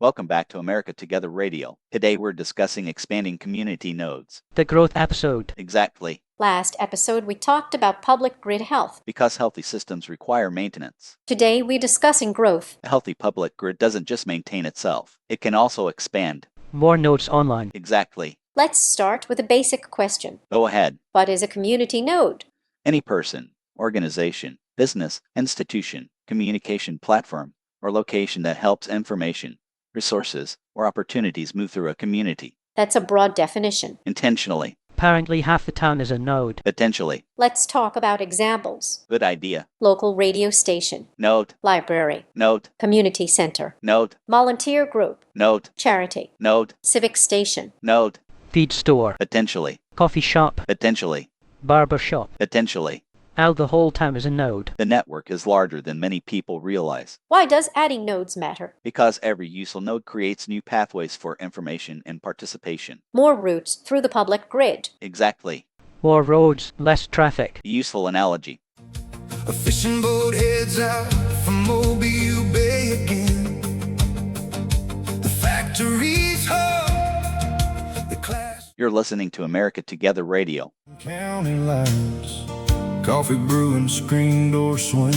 Welcome back to America Together Radio. Today we're discussing expanding community nodes. The growth episode. Exactly. Last episode, we talked about public grid health. Because healthy systems require maintenance. Today, we're discussing growth. A healthy public grid doesn't just maintain itself. It can also expand. More nodes online. Exactly. Let's start with a basic question. Go ahead. What is a community node? Any person, organization, business, institution, communication platform, or location that helps information, resources, or opportunities move through a community. That's a broad definition. Intentionally. Apparently half the town is a node. Potentially. Let's talk about examples. Good idea. Local radio station. Node. Library. Node. Community center. Node. Volunteer group. Node. Charity. Node. Civic station. Node. Feed store. Potentially. Coffee shop. Potentially. Barber shop. Potentially. How the whole town is a node. The network is larger than many people realize. Why does adding nodes matter? Because every useful node creates new pathways for information and participation. More routes through the public grid. Exactly. More roads, less traffic. A useful analogy. A fishing boat heads out from Mobile Bay again. The factories hum, the class. You're listening to America Together Radio. County lines, coffee brewing, screen door swing.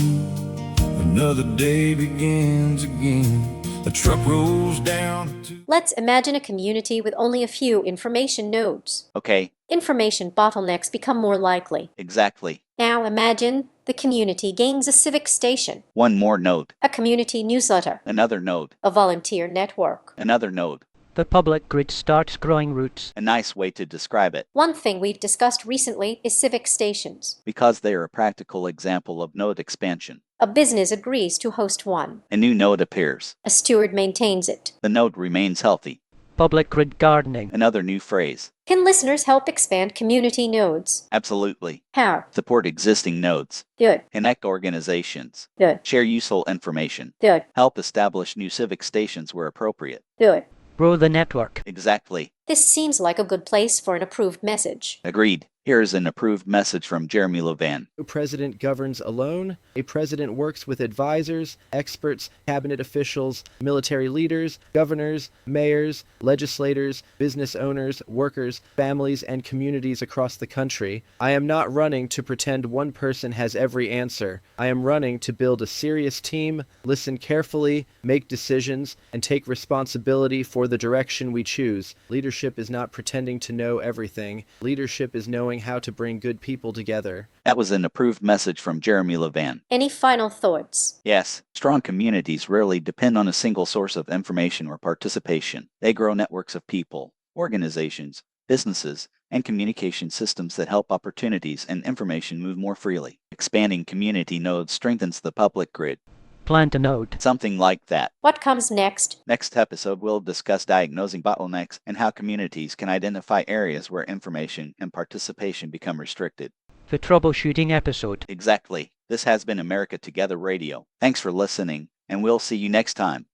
Another day begins again. A truck rolls down. Let's imagine a community with only a few information nodes. Okay. Information bottlenecks become more likely. Exactly. Now imagine the community gains a civic station, One more node. a community newsletter, Another node. a volunteer network. Another node. The public grid starts growing roots. A nice way to describe it. One thing we've discussed recently is civic stations. Because they are a practical example of node expansion. A business agrees to host one. A new node appears. A steward maintains it. The node remains healthy. Public grid gardening. Another new phrase. Can listeners help expand community nodes? Absolutely. How? Support existing nodes. Good. Connect organizations. Good. Share useful information. Good. Help establish new civic stations where appropriate. Good. Grow the network. Exactly. This seems like a good place for an approved message. Agreed. Here is an approved message from Jeremy Levan. No president governs alone. A president works with advisors, experts, cabinet officials, military leaders, governors, mayors, legislators, business owners, workers, families, and communities across the country. I am not running to pretend one person has every answer. I am running to build a serious team, listen carefully, make decisions, and take responsibility for the direction we choose. Leadership is not pretending to know everything. Leadership is knowing how to bring good people together. That was an approved message from Jeremy Levan. Any final thoughts? Yes, strong communities rarely depend on a single source of information or participation. They grow networks of people, organizations, businesses, and communication systems that help opportunities and information move more freely. Expanding community nodes strengthens the public grid. Plant a node. Something like that. What comes next? Next episode, we'll discuss diagnosing bottlenecks and how communities can identify areas where information and participation become restricted. The troubleshooting episode. Exactly. This has been America Together Radio. Thanks for listening, and we'll see you next time.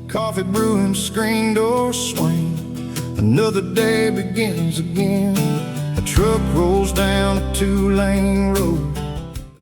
Coffee brewing, screen door swing. Another day begins again. A truck rolls down a two-lane road.